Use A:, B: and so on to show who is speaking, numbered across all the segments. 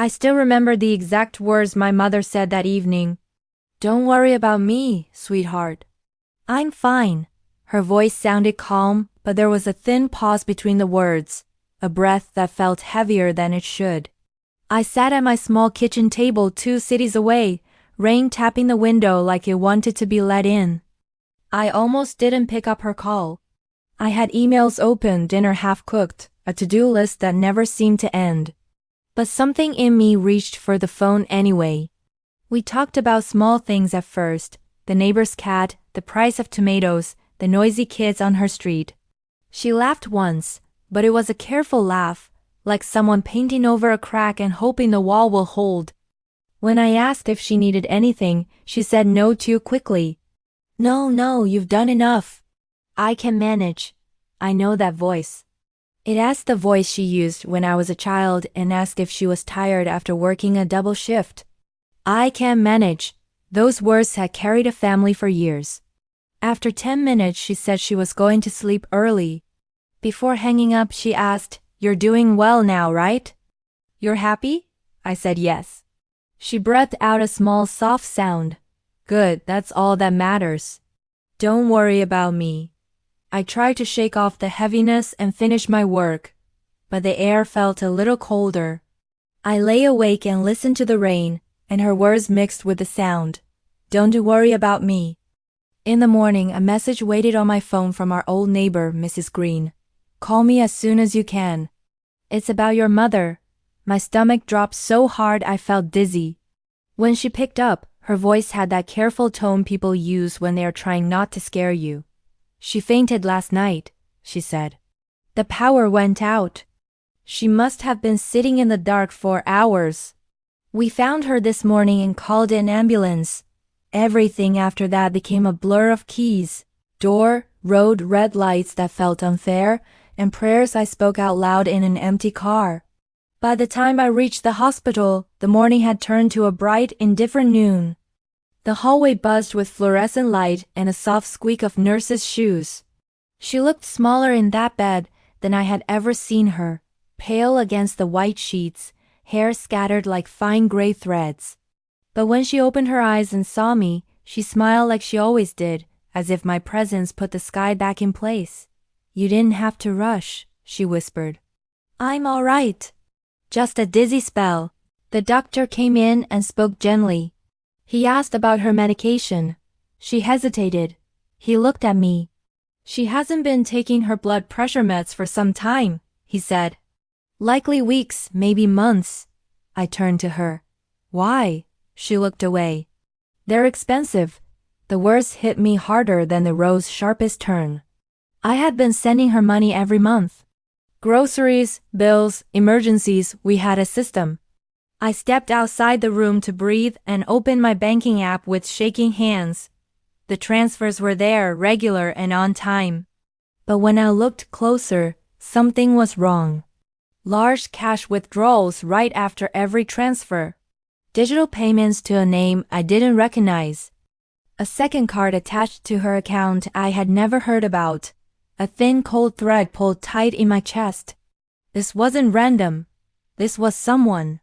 A: I still remember the exact words my mother said that evening. "Don't worry about me, sweetheart. I'm fine." Her voice sounded calm, but there was a thin pause between the words, a breath that felt heavier than it should. I sat at my small kitchen table 2 cities away, rain tapping the window like it wanted to be let in. I almost didn't pick up her call. I had emails open, dinner half-cooked, a to-do list that never seemed to end. But something in me reached for the phone anyway. We talked about small things at first, the neighbor's cat, the price of tomatoes, the noisy kids on her street. She laughed once, but it was a careful laugh, like someone painting over a crack and hoping the wall will hold. When I asked if she needed anything, she said no too quickly. No, you've done enough. I can manage." I know that voice. It asked the voice she used when I was a child and asked if she was tired after working a double shift. I can manage. Those words had carried a family for years. After 10 minutes, she said she was going to sleep early. Before hanging up, she asked, "You're doing well now, right? You're happy?" I said yes. She breathed out a small soft sound. "Good, that's all that matters. Don't worry about me." I tried to shake off the heaviness and finish my work, but the air felt a little colder. I lay awake and listened to the rain, and her words mixed with the sound. "Don't worry about me." In the morning, a message waited on my phone from our old neighbor, Mrs. Green. "Call me as soon as you can. It's about your mother." My stomach dropped so hard I felt dizzy. When she picked up, her voice had that careful tone people use when they are trying not to scare you. "She fainted last night," she said. "The power went out. She must have been sitting in the dark for hours. We found her this morning and called an ambulance." Everything after that became a blur of keys, door, road, red lights that felt unfair, and prayers I spoke out loud in an empty car. By the time I reached the hospital, the morning had turned to a bright, indifferent noon. The hallway buzzed with fluorescent light and a soft squeak of nurses' shoes. She looked smaller in that bed than I had ever seen her, pale against the white sheets, hair scattered like fine gray threads. But when she opened her eyes and saw me, she smiled like she always did, as if my presence put the sky back in place. "You didn't have to rush," she whispered. "I'm all right. Just a dizzy spell." The doctor came in and spoke gently. He asked about her medication. She hesitated. He looked at me. "She hasn't been taking her blood pressure meds for some time," he said. "Likely weeks, maybe months." I turned to her. "Why?" She looked away. "They're expensive." The words hit me harder than the rose's sharpest turn. I had been sending her money every month. Groceries, bills, emergencies, we had a system. I stepped outside the room to breathe and opened my banking app with shaking hands. The transfers were there, regular and on time. But when I looked closer, something was wrong. Large cash withdrawals right after every transfer. Digital payments to a name I didn't recognize. A second card attached to her account I had never heard about. A thin cold thread pulled tight in my chest. This wasn't random. This was someone.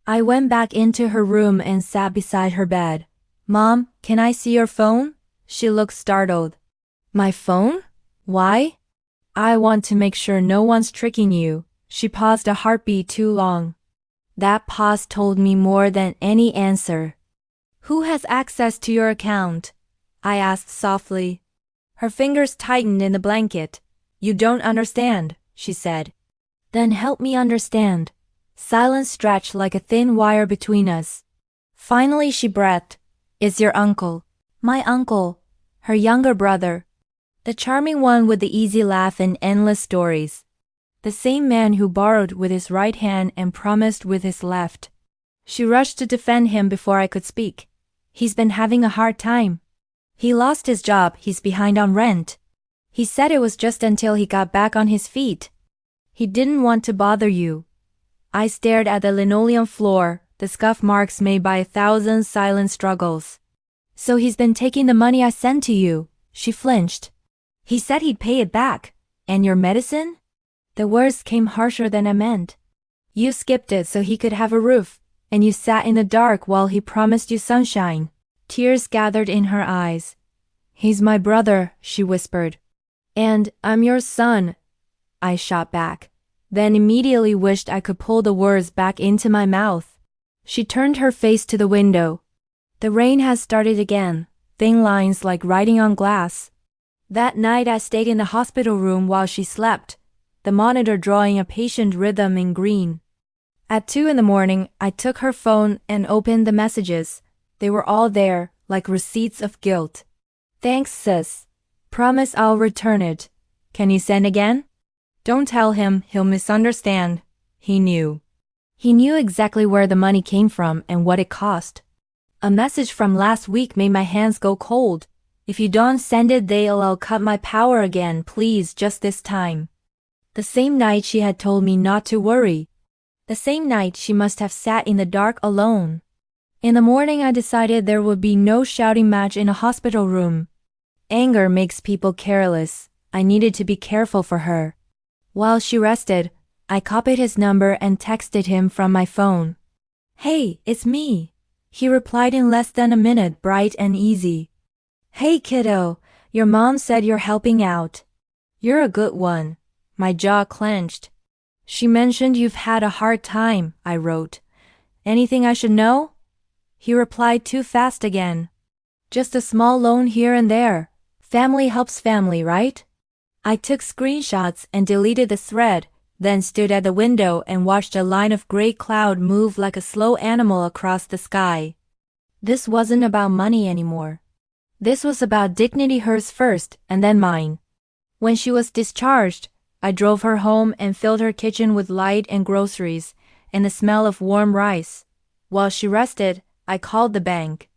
A: I went back into her room and sat beside her bed. "Mom, can I see your phone?" She looked startled. "My phone? Why?" "I want to make sure no one's tricking you." She paused a heartbeat too long. That pause told me more than any answer. "Who has access to your account?" I asked softly. Her fingers tightened in the blanket. "You don't understand," she said. "Then help me understand." Silence stretched like a thin wire between us. Finally she breathed. "It's your uncle." My uncle. Her younger brother. The charming one with the easy laugh and endless stories. The same man who borrowed with his right hand and promised with his left. She rushed to defend him before I could speak. "He's been having a hard time. He lost his job, he's behind on rent. He said it was just until he got back on his feet. He didn't want to bother you." I stared at the linoleum floor, the scuff marks made by 1,000 silent struggles. "So he's been taking the money I sent to you." She flinched. "He said he'd pay it back. And your medicine?" The words came harsher than I meant. You skipped it so he could have a roof, and you sat in the dark while he promised you sunshine. Tears gathered in her eyes. He's my brother, she whispered. And I'm your son, I shot back, then immediately wished I could pull the words back into my mouth. She turned her face to the window. The rain has started again, thin lines like writing on glass. That night I stayed in the hospital room while she slept, the monitor drawing a patient rhythm in green. At 2 a.m, I took her phone and opened the messages. They were all there, like receipts of guilt. Thanks, sis. Promise I'll return it. Can you send again? Don't tell him, he'll misunderstand. He knew. He knew exactly where the money came from and what it cost. A message from last week made my hands go cold. If you don't send it, I'll cut my power again, please, just this time. The same night she had told me not to worry. The same night she must have sat in the dark alone. In the morning I decided there would be no shouting match in a hospital room. Anger makes people careless. I needed to be careful for her. While she rested, I copied his number and texted him from my phone. Hey, it's me. He replied in less than a minute, bright and easy. Hey kiddo, your mom said you're helping out. You're a good one. My jaw clenched. She mentioned you've had a hard time, I wrote. Anything I should know? He replied too fast again. Just a small loan here and there. Family helps family, right? I took screenshots and deleted the thread, then stood at the window and watched a line of gray cloud move like a slow animal across the sky. This wasn't about money anymore. This was about dignity, hers first and then mine. When she was discharged, I drove her home and filled her kitchen with light and groceries and the smell of warm rice. While she rested, I called the bank.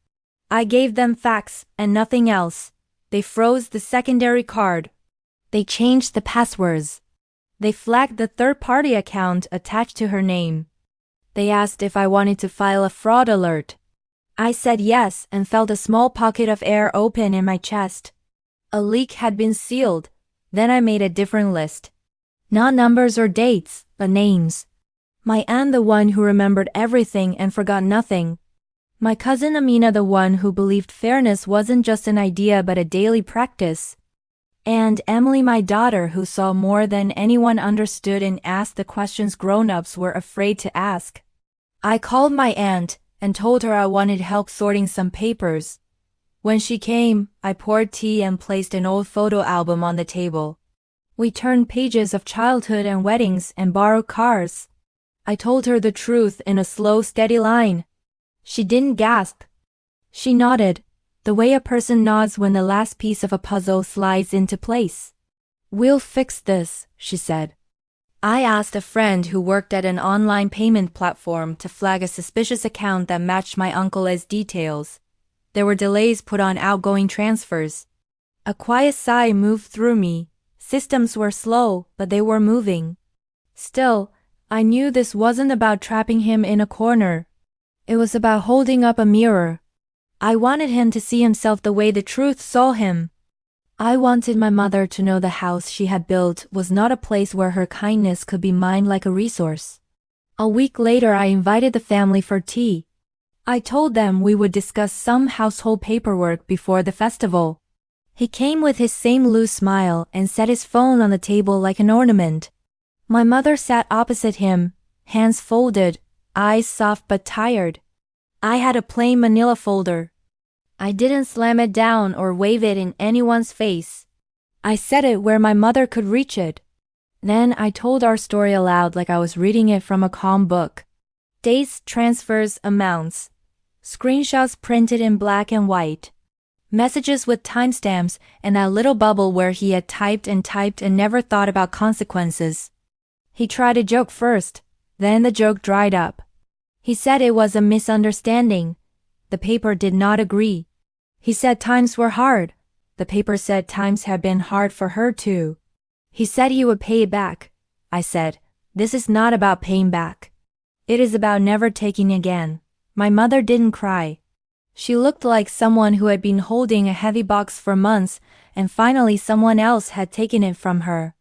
A: I gave them facts and nothing else. They froze the secondary card. They changed the passwords. They flagged the third-party account attached to her name. They asked if I wanted to file a fraud alert. I said yes and felt a small pocket of air open in my chest. A leak had been sealed. Then I made a different list. Not numbers or dates, but names. My aunt, the one who remembered everything and forgot nothing. My cousin Amina, the one who believed fairness wasn't just an idea but a daily practice. And Emily, my daughter, who saw more than anyone understood and asked the questions grown-ups were afraid to ask. I called my aunt and told her I wanted help sorting some papers. When she came, I poured tea and placed an old photo album on the table. We turned pages of childhood and weddings and borrowed cars. I told her the truth in a slow, steady line. She didn't gasp. She nodded, the way a person nods when the last piece of a puzzle slides into place. We'll fix this, she said. I asked a friend who worked at an online payment platform to flag a suspicious account that matched my uncle's details. There were delays put on outgoing transfers. A quiet sigh moved through me. Systems were slow, but they were moving. Still, I knew this wasn't about trapping him in a corner. It was about holding up a mirror. I wanted him to see himself the way the truth saw him. I wanted my mother to know the house she had built was not a place where her kindness could be mined like a resource. A week later, I invited the family for tea. I told them we would discuss some household paperwork before the festival. He came with his same loose smile and set his phone on the table like an ornament. My mother sat opposite him, hands folded, eyes soft but tired. I had a plain manila folder. I didn't slam it down or wave it in anyone's face. I set it where my mother could reach it. Then I told our story aloud like I was reading it from a calm book. Dates, transfers, amounts. Screenshots printed in black and white. Messages with timestamps and that little bubble where he had typed and never thought about consequences. He tried a joke first, then the joke dried up. He said it was a misunderstanding. The paper did not agree. He said times were hard. The paper said times had been hard for her too. He said he would pay it back. I said, this is not about paying back. It is about never taking again. My mother didn't cry. She looked like someone who had been holding a heavy box for months and finally someone else had taken it from her.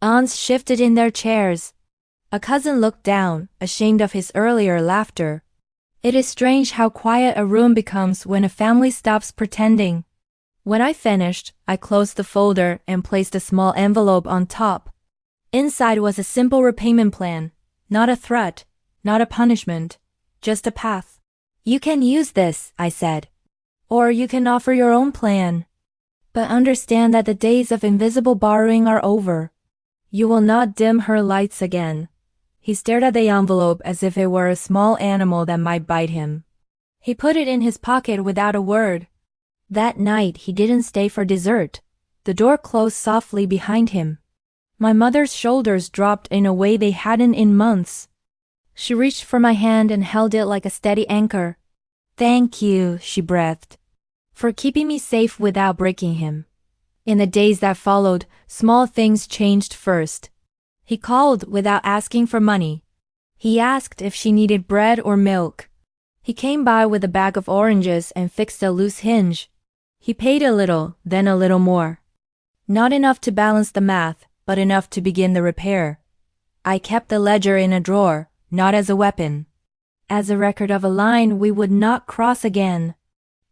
A: Aunts shifted in their chairs. A cousin looked down, ashamed of his earlier laughter. It is strange how quiet a room becomes when a family stops pretending. When I finished, I closed the folder and placed a small envelope on top. Inside was a simple repayment plan, not a threat, not a punishment, just a path. You can use this, I said. Or you can offer your own plan. But understand that the days of invisible borrowing are over. You will not dim her lights again. He stared at the envelope as if it were a small animal that might bite him. He put it in his pocket without a word. That night he didn't stay for dessert. The door closed softly behind him. My mother's shoulders dropped in a way they hadn't in months. She reached for my hand and held it like a steady anchor. Thank you, she breathed, for keeping me safe without breaking him. In the days that followed, small things changed first. He called without asking for money. He asked if she needed bread or milk. He came by with a bag of oranges and fixed a loose hinge. He paid a little, then a little more. Not enough to balance the math, but enough to begin the repair. I kept the ledger in a drawer, not as a weapon. As a record of a line we would not cross again.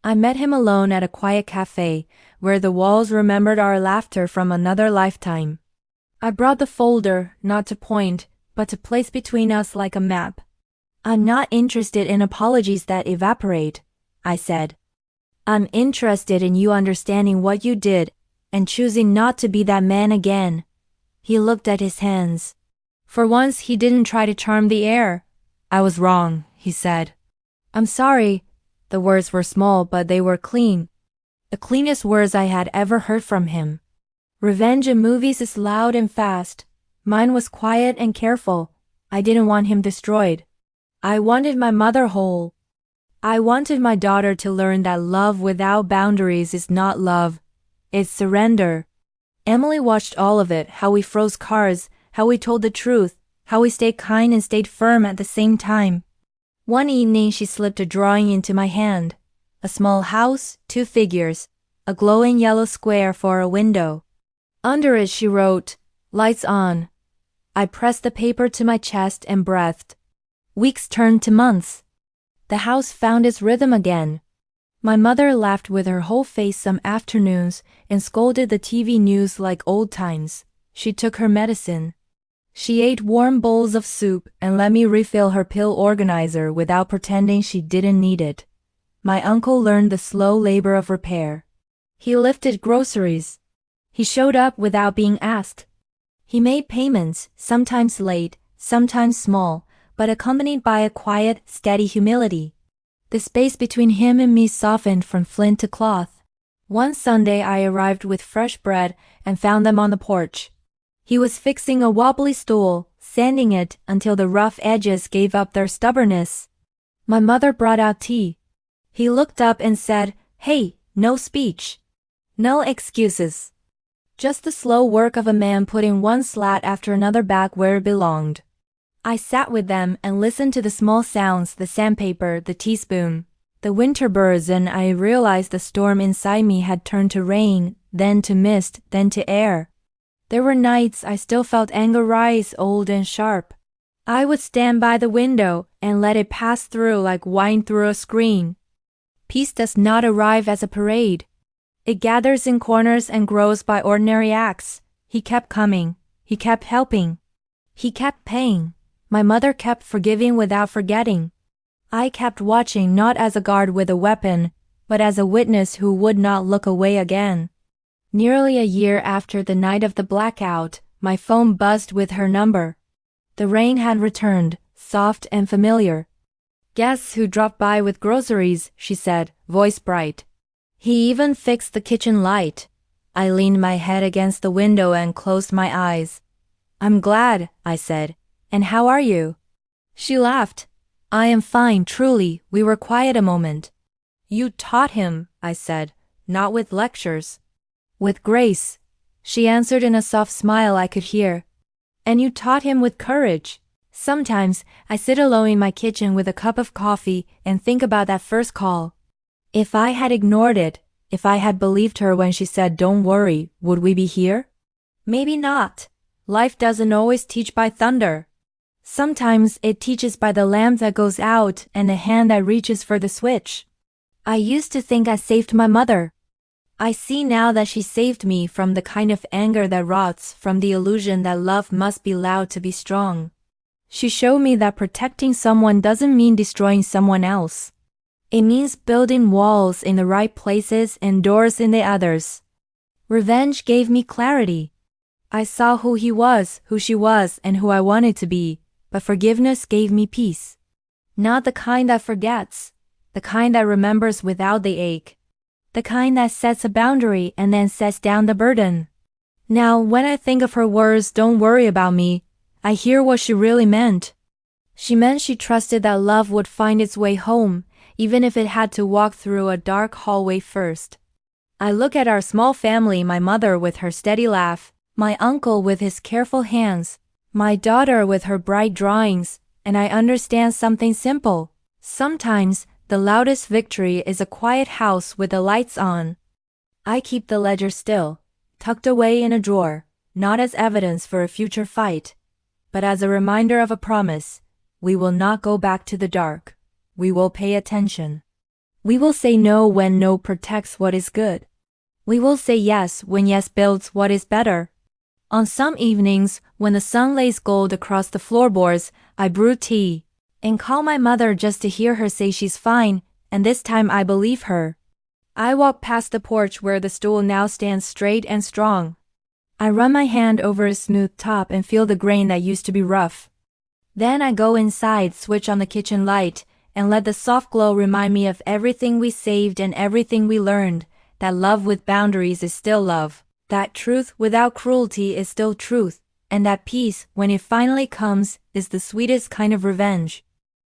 A: I met him alone at a quiet cafe, where the walls remembered our laughter from another lifetime. I brought the folder, not to point, but to place between us like a map. I'm not interested in apologies that evaporate, I said. I'm interested in you understanding what you did, and choosing not to be that man again. He looked at his hands. For once he didn't try to charm the air. I was wrong, he said. I'm sorry. The words were small, but they were clean. The cleanest words I had ever heard from him. Revenge in movies is loud and fast. Mine was quiet and careful. I didn't want him destroyed. I wanted my mother whole. I wanted my daughter to learn that love without boundaries is not love. It's surrender. Emily watched all of it, how we froze cars, how we told the truth, how we stayed kind and stayed firm at the same time. One evening she slipped a drawing into my hand. A small house, 2 figures, a glowing yellow square for a window. Under it she wrote, "Lights on." I pressed the paper to my chest and breathed. Weeks turned to months. The house found its rhythm again. My mother laughed with her whole face some afternoons and scolded the TV news like old times. She took her medicine. She ate warm bowls of soup and let me refill her pill organizer without pretending she didn't need it. My uncle learned the slow labor of repair. He lifted groceries. He showed up without being asked. He made payments, sometimes late, sometimes small, but accompanied by a quiet, steady humility. The space between him and me softened from flint to cloth. One Sunday I arrived with fresh bread and found them on the porch. He was fixing a wobbly stool, sanding it until the rough edges gave up their stubbornness. My mother brought out tea. He looked up and said, "Hey, no speech. No excuses. Just the slow work of a man putting one slat after another back where it belonged." I sat with them and listened to the small sounds, the sandpaper, the teaspoon, the winter birds, and I realized the storm inside me had turned to rain, then to mist, then to air. There were nights I still felt anger rise, old and sharp. I would stand by the window and let it pass through like wine through a screen. Peace does not arrive as a parade. It gathers in corners and grows by ordinary acts. He kept coming. He kept helping. He kept paying. My mother kept forgiving without forgetting. I kept watching not as a guard with a weapon, but as a witness who would not look away again. Nearly a year after the night of the blackout, my phone buzzed with her number. The rain had returned, soft and familiar. "Guess who dropped by with groceries?" she said, voice bright. "He even fixed the kitchen light." I leaned my head against the window and closed my eyes. "I'm glad," I said. "And how are you?" She laughed. "I am fine, truly." We were quiet a moment. "You taught him," I said, "not with lectures." "With grace," she answered in a soft smile I could hear. "And you taught him with courage." Sometimes I sit alone in my kitchen with a cup of coffee and think about that first call. If I had ignored it, if I had believed her when she said, "Don't worry," would we be here? Maybe not. Life doesn't always teach by thunder. Sometimes it teaches by the lamp that goes out and the hand that reaches for the switch. I used to think I saved my mother. I see now that she saved me from the kind of anger that rots from the illusion that love must be loud to be strong. She showed me that protecting someone doesn't mean destroying someone else. It means building walls in the right places and doors in the others. Revenge gave me clarity. I saw who he was, who she was, and who I wanted to be, but forgiveness gave me peace. Not the kind that forgets, the kind that remembers without the ache. The kind that sets a boundary and then sets down the burden. Now, when I think of her words, "Don't worry about me," I hear what she really meant. She meant she trusted that love would find its way home, even if it had to walk through a dark hallway first. I look at our small family, my mother with her steady laugh, my uncle with his careful hands, my daughter with her bright drawings, and I understand something simple. Sometimes, the loudest victory is a quiet house with the lights on. I keep the ledger still, tucked away in a drawer, not as evidence for a future fight, but as a reminder of a promise. We will not go back to the dark. We will pay attention. We will say no when no protects what is good. We will say yes when yes builds what is better. On some evenings, when the sun lays gold across the floorboards, I brew tea and call my mother just to hear her say she's fine, and this time I believe her. I walk past the porch where the stool now stands straight and strong. I run my hand over its smooth top and feel the grain that used to be rough. Then I go inside, switch on the kitchen light, and let the soft glow remind me of everything we saved and everything we learned, that love with boundaries is still love, that truth without cruelty is still truth, and that peace, when it finally comes, is the sweetest kind of revenge.